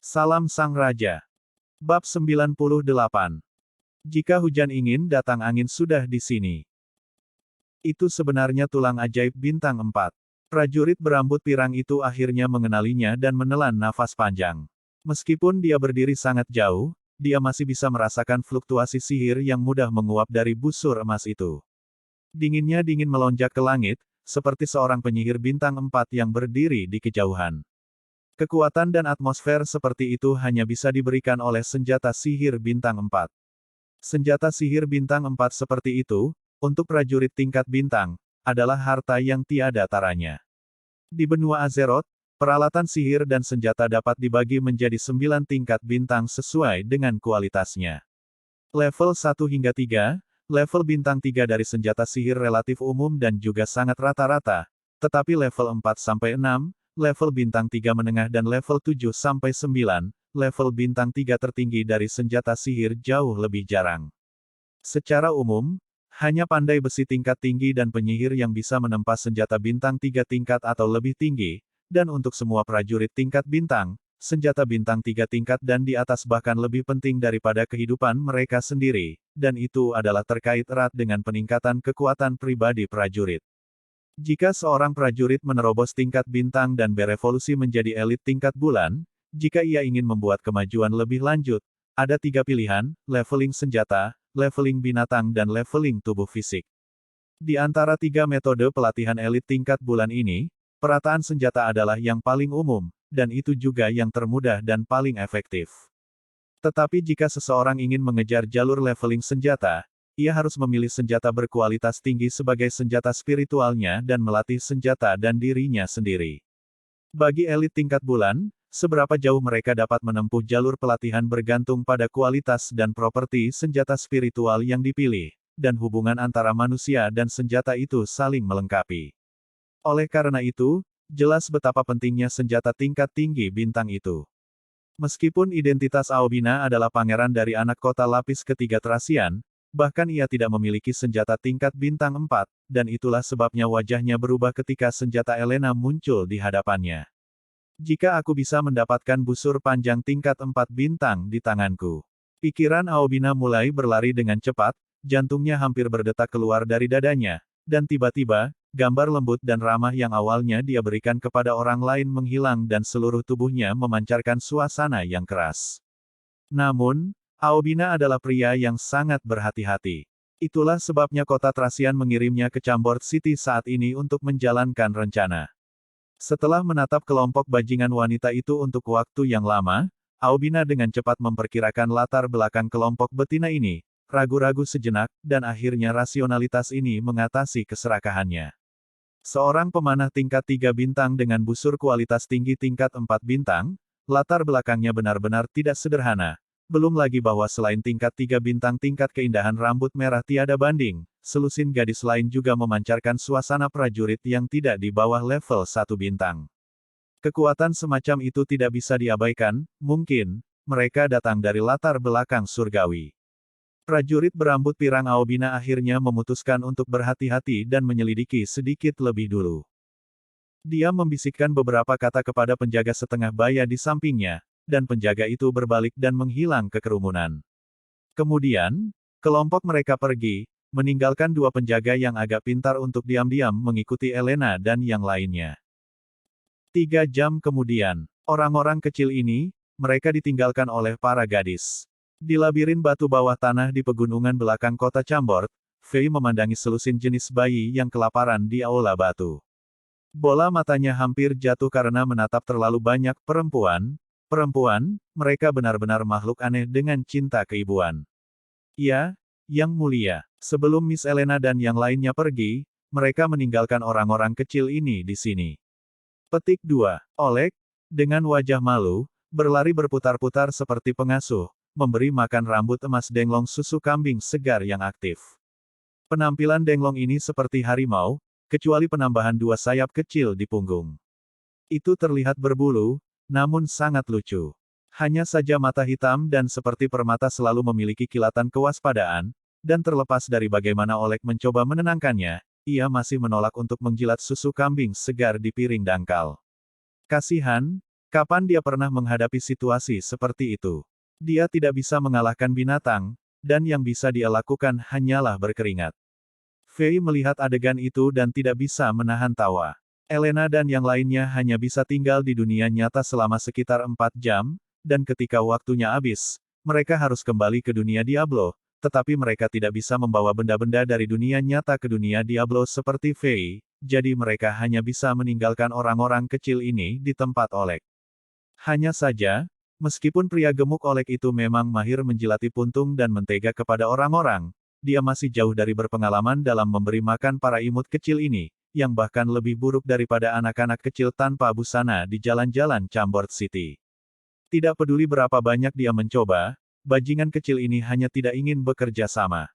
Salam Sang Raja. Bab 98. Jika hujan ingin datang angin sudah di sini. Itu sebenarnya tulang ajaib bintang 4. Prajurit berambut pirang itu akhirnya mengenalinya dan menelan nafas panjang. Meskipun dia berdiri sangat jauh, dia masih bisa merasakan fluktuasi sihir yang mudah menguap dari busur emas itu. Dinginnya dingin melonjak ke langit, seperti seorang penyihir bintang 4 yang berdiri di kejauhan. Kekuatan dan atmosfer seperti itu hanya bisa diberikan oleh senjata sihir bintang 4. Senjata sihir bintang 4 seperti itu, untuk prajurit tingkat bintang, adalah harta yang tiada taranya. Di benua Azeroth, peralatan sihir dan senjata dapat dibagi menjadi 9 tingkat bintang sesuai dengan kualitasnya. Level 1 hingga 3, level bintang 3 dari senjata sihir relatif umum dan juga sangat rata-rata, tetapi level 4 sampai 6, level bintang 3 menengah dan level 7 sampai 9, level bintang 3 tertinggi dari senjata sihir jauh lebih jarang. Secara umum, hanya pandai besi tingkat tinggi dan penyihir yang bisa menempa senjata bintang 3 tingkat atau lebih tinggi, dan untuk semua prajurit tingkat bintang, senjata bintang 3 tingkat dan di atas bahkan lebih penting daripada kehidupan mereka sendiri, dan itu adalah terkait erat dengan peningkatan kekuatan pribadi prajurit. Jika seorang prajurit menerobos tingkat bintang dan berevolusi menjadi elit tingkat bulan, jika ia ingin membuat kemajuan lebih lanjut, ada 3 pilihan: leveling senjata, leveling binatang dan leveling tubuh fisik. Di antara 3 metode pelatihan elit tingkat bulan ini, perataan senjata adalah yang paling umum, dan itu juga yang termudah dan paling efektif. Tetapi jika seseorang ingin mengejar jalur leveling senjata, ia harus memilih senjata berkualitas tinggi sebagai senjata spiritualnya dan melatih senjata dan dirinya sendiri. Bagi elit tingkat bulan, seberapa jauh mereka dapat menempuh jalur pelatihan bergantung pada kualitas dan properti senjata spiritual yang dipilih, dan hubungan antara manusia dan senjata itu saling melengkapi. Oleh karena itu, jelas betapa pentingnya senjata tingkat tinggi bintang itu. Meskipun identitas Aobina adalah pangeran dari anak kota lapis ketiga Thracian, bahkan ia tidak memiliki senjata tingkat bintang 4, dan itulah sebabnya wajahnya berubah ketika senjata Elena muncul di hadapannya. Jika aku bisa mendapatkan busur panjang tingkat 4 bintang di tanganku. Pikiran Aobina mulai berlari dengan cepat, jantungnya hampir berdetak keluar dari dadanya, dan tiba-tiba, gambar lembut dan ramah yang awalnya dia berikan kepada orang lain menghilang dan seluruh tubuhnya memancarkan suasana yang keras. Namun, Aobina adalah pria yang sangat berhati-hati. Itulah sebabnya kota Thracian mengirimnya ke Chambord City saat ini untuk menjalankan rencana. Setelah menatap kelompok bajingan wanita itu untuk waktu yang lama, Aobina dengan cepat memperkirakan latar belakang kelompok betina ini, ragu-ragu sejenak, dan akhirnya rasionalitas ini mengatasi keserakahannya. Seorang pemanah tingkat 3 bintang dengan busur kualitas tinggi tingkat 4 bintang, latar belakangnya benar-benar tidak sederhana. Belum lagi bahwa selain tingkat 3 bintang tingkat keindahan rambut merah tiada banding, selusin gadis lain juga memancarkan suasana prajurit yang tidak di bawah level 1 bintang. Kekuatan semacam itu tidak bisa diabaikan, mungkin, mereka datang dari latar belakang surgawi. Prajurit berambut pirang Aobina akhirnya memutuskan untuk berhati-hati dan menyelidiki sedikit lebih dulu. Dia membisikkan beberapa kata kepada penjaga setengah baya di sampingnya, dan penjaga itu berbalik dan menghilang ke kerumunan. Kemudian, kelompok mereka pergi, meninggalkan 2 penjaga yang agak pintar untuk diam-diam mengikuti Elena dan yang lainnya. 3 jam kemudian, orang-orang kecil ini, mereka ditinggalkan oleh para gadis. Di labirin batu bawah tanah di pegunungan belakang kota Chambord, Fei memandangi selusin jenis bayi yang kelaparan di aula batu. Bola matanya hampir jatuh karena menatap terlalu banyak perempuan, mereka benar-benar makhluk aneh dengan cinta keibuan. Ya, Yang Mulia, sebelum Miss Elena dan yang lainnya pergi, mereka meninggalkan orang-orang kecil ini di sini. Petik 2. Oleg, dengan wajah malu, berlari berputar-putar seperti pengasuh, memberi makan rambut emas denglong susu kambing segar yang aktif. Penampilan denglong ini seperti harimau, kecuali penambahan 2 sayap kecil di punggung. Itu terlihat berbulu, namun sangat lucu. Hanya saja mata hitam dan seperti permata selalu memiliki kilatan kewaspadaan, dan terlepas dari bagaimana Oleg mencoba menenangkannya, ia masih menolak untuk menjilat susu kambing segar di piring dangkal. Kasihan, Kapan dia pernah menghadapi situasi seperti itu? Dia tidak bisa mengalahkan binatang, dan yang bisa dia lakukan hanyalah berkeringat. Fei melihat adegan itu dan tidak bisa menahan tawa. Elena dan yang lainnya hanya bisa tinggal di dunia nyata selama sekitar 4 jam, dan ketika waktunya habis, mereka harus kembali ke dunia Diablo, tetapi mereka tidak bisa membawa benda-benda dari dunia nyata ke dunia Diablo seperti Fei, jadi mereka hanya bisa meninggalkan orang-orang kecil ini di tempat Oleg. Hanya saja, meskipun pria gemuk Oleg itu memang mahir menjilati puntung dan mentega kepada orang-orang, dia masih jauh dari berpengalaman dalam memberi makan para imut kecil ini, yang bahkan lebih buruk daripada anak-anak kecil tanpa busana di jalan-jalan Chambord City. Tidak peduli berapa banyak dia mencoba, bajingan kecil ini hanya tidak ingin bekerja sama.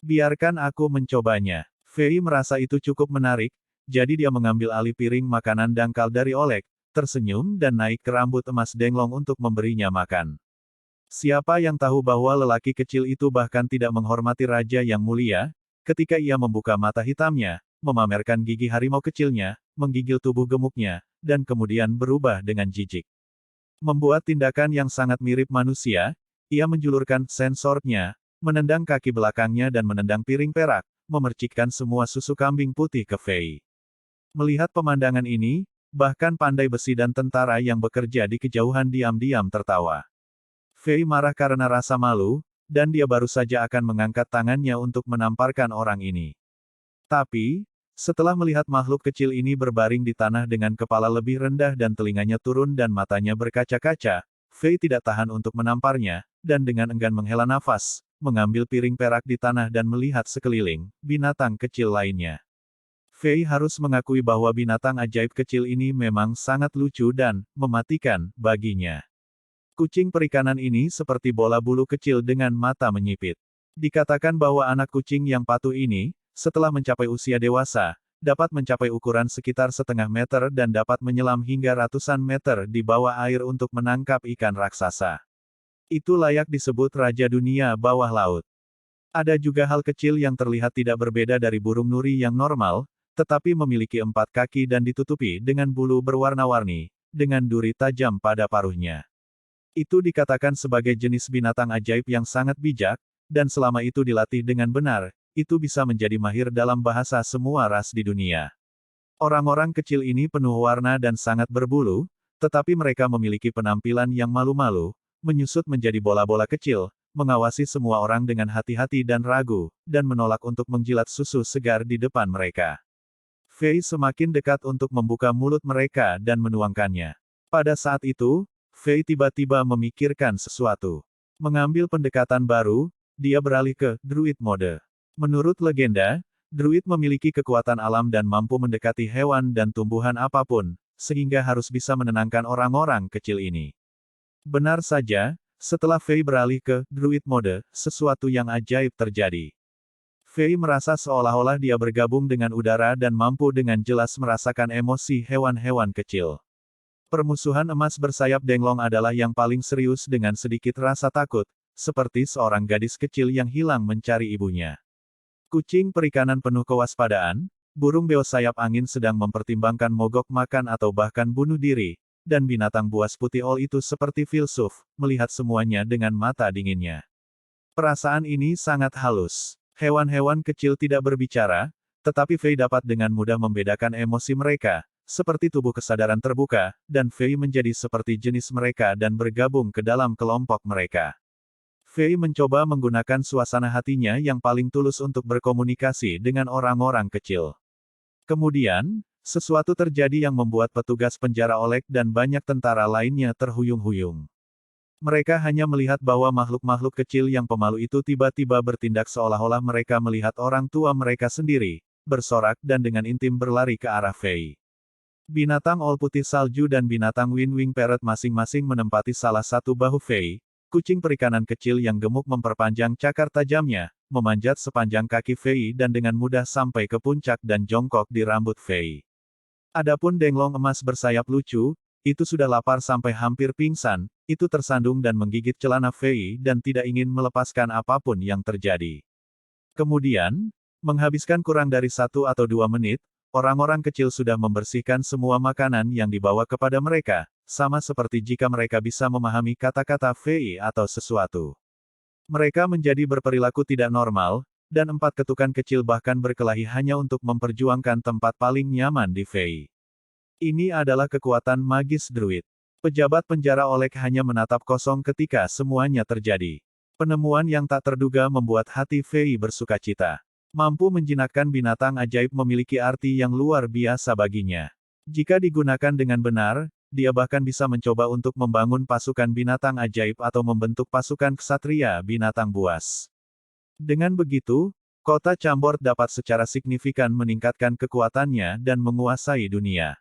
Biarkan aku mencobanya. Fei merasa itu cukup menarik, jadi dia mengambil alih piring makanan dangkal dari Oleg, tersenyum dan naik ke rambut emas Denglong untuk memberinya makan. Siapa yang tahu bahwa lelaki kecil itu bahkan tidak menghormati raja yang mulia, ketika ia membuka mata hitamnya, memamerkan gigi harimau kecilnya, menggigil tubuh gemuknya, dan kemudian berubah dengan jijik. Membuat tindakan yang sangat mirip manusia, ia menjulurkan sensornya, menendang kaki belakangnya dan menendang piring perak, memercikkan semua susu kambing putih ke Fei. Melihat pemandangan ini, bahkan pandai besi dan tentara yang bekerja di kejauhan diam-diam tertawa. Fei marah karena rasa malu, dan dia baru saja akan mengangkat tangannya untuk menamparkan orang ini. Tapi, setelah melihat makhluk kecil ini berbaring di tanah dengan kepala lebih rendah dan telinganya turun dan matanya berkaca-kaca, Fei tidak tahan untuk menamparnya, dan dengan enggan menghela nafas, mengambil piring perak di tanah dan melihat sekeliling, binatang kecil lainnya. Fei harus mengakui bahwa binatang ajaib kecil ini memang sangat lucu dan mematikan baginya. Kucing perikanan ini seperti bola bulu kecil dengan mata menyipit. Dikatakan bahwa anak kucing yang patuh ini, setelah mencapai usia dewasa, dapat mencapai ukuran sekitar setengah meter dan dapat menyelam hingga ratusan meter di bawah air untuk menangkap ikan raksasa. Itu layak disebut Raja Dunia Bawah Laut. Ada juga hal kecil yang terlihat tidak berbeda dari burung nuri yang normal, tetapi memiliki 4 kaki dan ditutupi dengan bulu berwarna-warni, dengan duri tajam pada paruhnya. Itu dikatakan sebagai jenis binatang ajaib yang sangat bijak, dan selama itu dilatih dengan benar, itu bisa menjadi mahir dalam bahasa semua ras di dunia. Orang-orang kecil ini penuh warna dan sangat berbulu, tetapi mereka memiliki penampilan yang malu-malu, menyusut menjadi bola-bola kecil, mengawasi semua orang dengan hati-hati dan ragu, dan menolak untuk menjilat susu segar di depan mereka. Fei semakin dekat untuk membuka mulut mereka dan menuangkannya. Pada saat itu, Fei tiba-tiba memikirkan sesuatu. Mengambil pendekatan baru, dia beralih ke druid mode. Menurut legenda, druid memiliki kekuatan alam dan mampu mendekati hewan dan tumbuhan apapun, sehingga harus bisa menenangkan orang-orang kecil ini. Benar saja, setelah Fei beralih ke druid mode, sesuatu yang ajaib terjadi. Fei merasa seolah-olah dia bergabung dengan udara dan mampu dengan jelas merasakan emosi hewan-hewan kecil. Permusuhan emas bersayap Denglong adalah yang paling serius dengan sedikit rasa takut, seperti seorang gadis kecil yang hilang mencari ibunya. Kucing perikanan penuh kewaspadaan, burung beo sayap angin sedang mempertimbangkan mogok makan atau bahkan bunuh diri, dan binatang buas putih Ol itu seperti filsuf, melihat semuanya dengan mata dinginnya. Perasaan ini sangat halus. Hewan-hewan kecil tidak berbicara, tetapi Fei dapat dengan mudah membedakan emosi mereka, seperti tubuh kesadaran terbuka, dan Fei menjadi seperti jenis mereka dan bergabung ke dalam kelompok mereka. Fei mencoba menggunakan suasana hatinya yang paling tulus untuk berkomunikasi dengan orang-orang kecil. Kemudian, sesuatu terjadi yang membuat petugas penjara Oleg dan banyak tentara lainnya terhuyung-huyung. Mereka hanya melihat bahwa makhluk-makhluk kecil yang pemalu itu tiba-tiba bertindak seolah-olah mereka melihat orang tua mereka sendiri, bersorak dan dengan intim berlari ke arah Fei. Binatang Ol putih salju dan binatang Win-Wing Parrot masing-masing menempati salah satu bahu Fei. Kucing perikanan kecil yang gemuk memperpanjang cakar tajamnya, memanjat sepanjang kaki Fei dan dengan mudah sampai ke puncak dan jongkok di rambut Fei. Adapun Denglong emas bersayap lucu, itu sudah lapar sampai hampir pingsan, itu tersandung dan menggigit celana Fei dan tidak ingin melepaskan apapun yang terjadi. Kemudian, menghabiskan kurang dari 1 atau 2 menit, orang-orang kecil sudah membersihkan semua makanan yang dibawa kepada mereka, sama seperti jika mereka bisa memahami kata-kata Fei atau sesuatu. Mereka menjadi berperilaku tidak normal, dan 4 ketukan kecil bahkan berkelahi hanya untuk memperjuangkan tempat paling nyaman di Fei. Ini adalah kekuatan magis druid. Pejabat penjara Olek hanya menatap kosong ketika semuanya terjadi. Penemuan yang tak terduga membuat hati Fei bersukacita. Mampu menjinakkan binatang ajaib memiliki arti yang luar biasa baginya. Jika digunakan dengan benar, dia bahkan bisa mencoba untuk membangun pasukan binatang ajaib atau membentuk pasukan ksatria binatang buas. Dengan begitu, kota Chambord dapat secara signifikan meningkatkan kekuatannya dan menguasai dunia.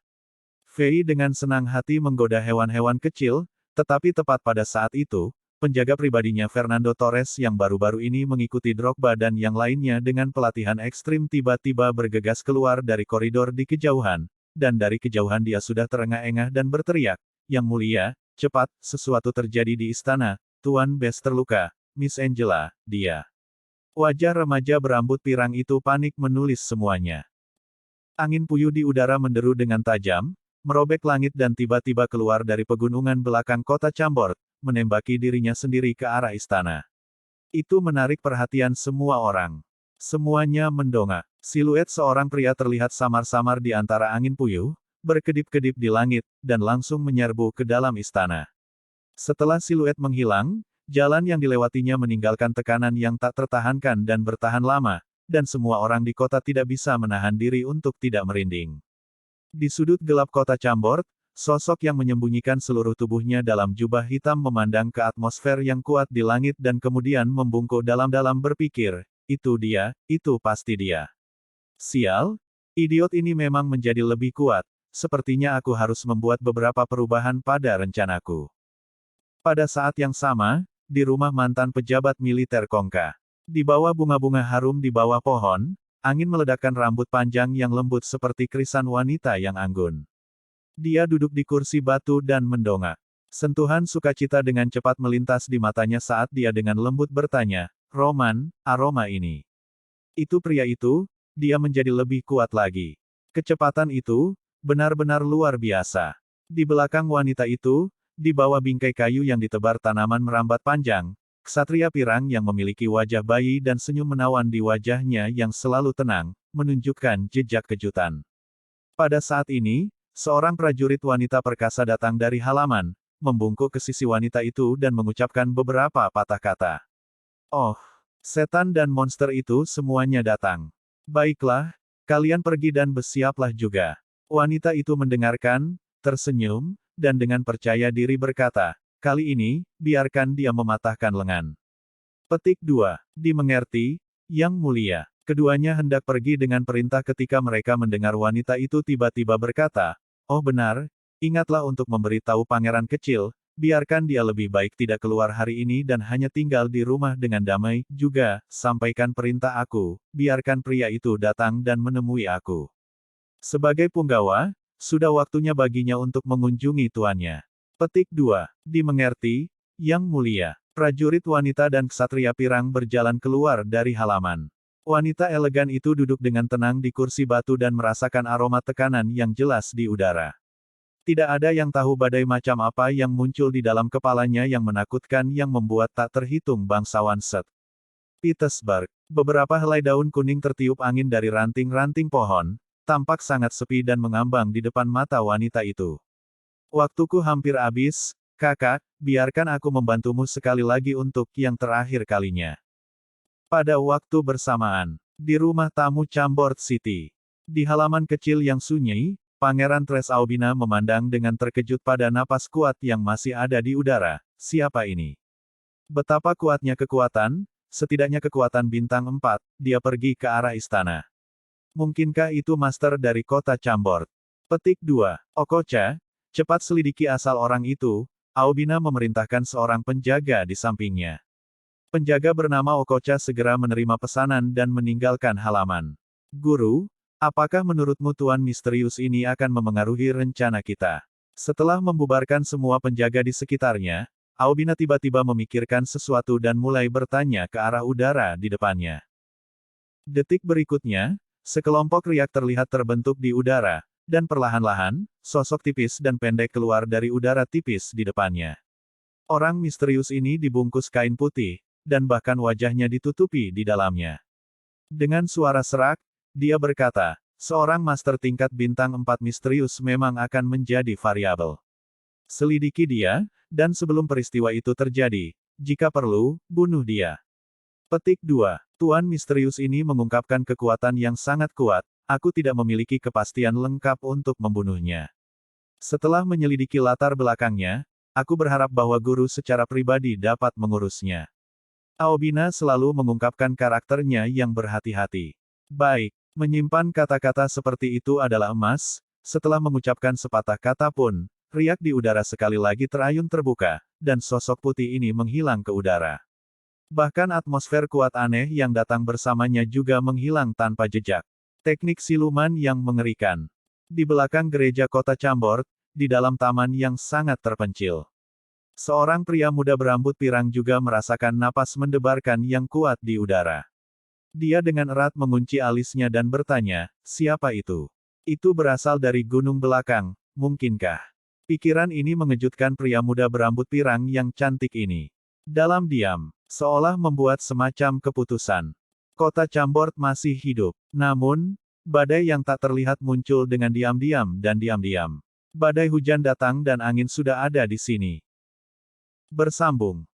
Fei dengan senang hati menggoda hewan-hewan kecil, tetapi tepat pada saat itu, penjaga pribadinya Fernando Torres yang baru-baru ini mengikuti Drogba dan yang lainnya dengan pelatihan ekstrim tiba-tiba bergegas keluar dari koridor di kejauhan, dan dari kejauhan dia sudah terengah-engah dan berteriak, "Yang mulia, cepat, sesuatu terjadi di istana, Tuan Bess terluka, Miss Angela, dia." Wajah remaja berambut pirang itu panik menulis semuanya. Angin puyuh di udara menderu dengan tajam, merobek langit dan tiba-tiba keluar dari pegunungan belakang kota Chambord, menembaki dirinya sendiri ke arah istana. Itu menarik perhatian semua orang. Semuanya mendongak. Siluet seorang pria terlihat samar-samar di antara angin puyuh, berkedip-kedip di langit, dan langsung menyerbu ke dalam istana. Setelah siluet menghilang, jalan yang dilewatinya meninggalkan tekanan yang tak tertahankan dan bertahan lama, dan semua orang di kota tidak bisa menahan diri untuk tidak merinding. Di sudut gelap kota Chambord, sosok yang menyembunyikan seluruh tubuhnya dalam jubah hitam memandang ke atmosfer yang kuat di langit dan kemudian membungkuk dalam-dalam berpikir, itu dia, itu pasti dia. Sial, idiot ini memang menjadi lebih kuat, sepertinya aku harus membuat beberapa perubahan pada rencanaku. Pada saat yang sama, di rumah mantan pejabat militer Kongka. Di bawah bunga-bunga harum di bawah pohon, angin meledakkan rambut panjang yang lembut seperti krisan wanita yang anggun. Dia duduk di kursi batu dan mendongak. Sentuhan sukacita dengan cepat melintas di matanya saat dia dengan lembut bertanya, "Roman, aroma ini." Itu pria itu, dia menjadi lebih kuat lagi. Kecepatan itu, benar-benar luar biasa. Di belakang wanita itu, di bawah bingkai kayu yang ditebar tanaman merambat panjang, ksatria pirang yang memiliki wajah bayi dan senyum menawan di wajahnya yang selalu tenang, menunjukkan jejak kejutan. Pada saat ini, seorang prajurit wanita perkasa datang dari halaman, membungkuk ke sisi wanita itu dan mengucapkan beberapa patah kata. "Oh, setan dan monster itu semuanya datang. Baiklah, kalian pergi dan bersiaplah juga." Wanita itu mendengarkan, tersenyum, dan dengan percaya diri berkata, "Kali ini, biarkan dia mematahkan lengan." Petik 2. Dimengerti, Yang Mulia. Keduanya hendak pergi dengan perintah ketika mereka mendengar wanita itu tiba-tiba berkata, "Oh benar, ingatlah untuk memberitahu pangeran kecil, biarkan dia lebih baik tidak keluar hari ini dan hanya tinggal di rumah dengan damai, juga, sampaikan perintah aku, biarkan pria itu datang dan menemui aku. Sebagai punggawa, sudah waktunya baginya untuk mengunjungi tuannya." Petik 2. Dimengerti, Yang Mulia. Prajurit wanita dan ksatria pirang berjalan keluar dari halaman. Wanita elegan itu duduk dengan tenang di kursi batu dan merasakan aroma tekanan yang jelas di udara. Tidak ada yang tahu badai macam apa yang muncul di dalam kepalanya yang menakutkan yang membuat tak terhitung bangsawan St. Petersburg. Beberapa helai daun kuning tertiup angin dari ranting-ranting pohon, tampak sangat sepi dan mengambang di depan mata wanita itu. "Waktuku hampir habis, kakak, biarkan aku membantumu sekali lagi untuk yang terakhir kalinya." Pada waktu bersamaan, di rumah tamu Chambord City, di halaman kecil yang sunyi, Pangeran Tres Aubina memandang dengan terkejut pada napas kuat yang masih ada di udara. Siapa ini? Betapa kuatnya kekuatan, setidaknya kekuatan bintang 4, dia pergi ke arah istana. Mungkinkah itu master dari kota Chambord? Petik 2. Okocha, cepat selidiki asal orang itu, Aubina memerintahkan seorang penjaga di sampingnya. Penjaga bernama Okocha segera menerima pesanan dan meninggalkan halaman. "Guru, apakah menurutmu tuan misterius ini akan memengaruhi rencana kita?" Setelah membubarkan semua penjaga di sekitarnya, Aubina tiba-tiba memikirkan sesuatu dan mulai bertanya ke arah udara di depannya. Detik berikutnya, sekelompok riak terlihat terbentuk di udara, Dan perlahan-lahan, sosok tipis dan pendek keluar dari udara tipis di depannya. Orang misterius ini dibungkus kain putih, dan bahkan wajahnya ditutupi di dalamnya. Dengan suara serak, dia berkata, seorang master tingkat bintang 4 misterius memang akan menjadi variabel. Selidiki dia, dan sebelum peristiwa itu terjadi, jika perlu, bunuh dia. Petik 2. Tuan misterius ini mengungkapkan kekuatan yang sangat kuat, aku tidak memiliki kepastian lengkap untuk membunuhnya. Setelah menyelidiki latar belakangnya, aku berharap bahwa guru secara pribadi dapat mengurusnya. Aobina selalu mengungkapkan karakternya yang berhati-hati. Baik, menyimpan kata-kata seperti itu adalah emas. Setelah mengucapkan sepatah kata pun, riak di udara sekali lagi terayun terbuka, dan sosok putih ini menghilang ke udara. Bahkan atmosfer kuat aneh yang datang bersamanya juga menghilang tanpa jejak. Teknik siluman yang mengerikan. Di belakang gereja kota Chambord, di dalam taman yang sangat terpencil. Seorang pria muda berambut pirang juga merasakan napas mendebarkan yang kuat di udara. Dia dengan erat mengunci alisnya dan bertanya, siapa itu? Itu berasal dari gunung belakang, mungkinkah? Pikiran ini mengejutkan pria muda berambut pirang yang cantik ini. Dalam diam, seolah membuat semacam keputusan. Kota Chambord masih hidup. Namun, badai yang tak terlihat muncul dengan diam-diam dan diam-diam. Badai hujan datang dan angin sudah ada di sini. Bersambung.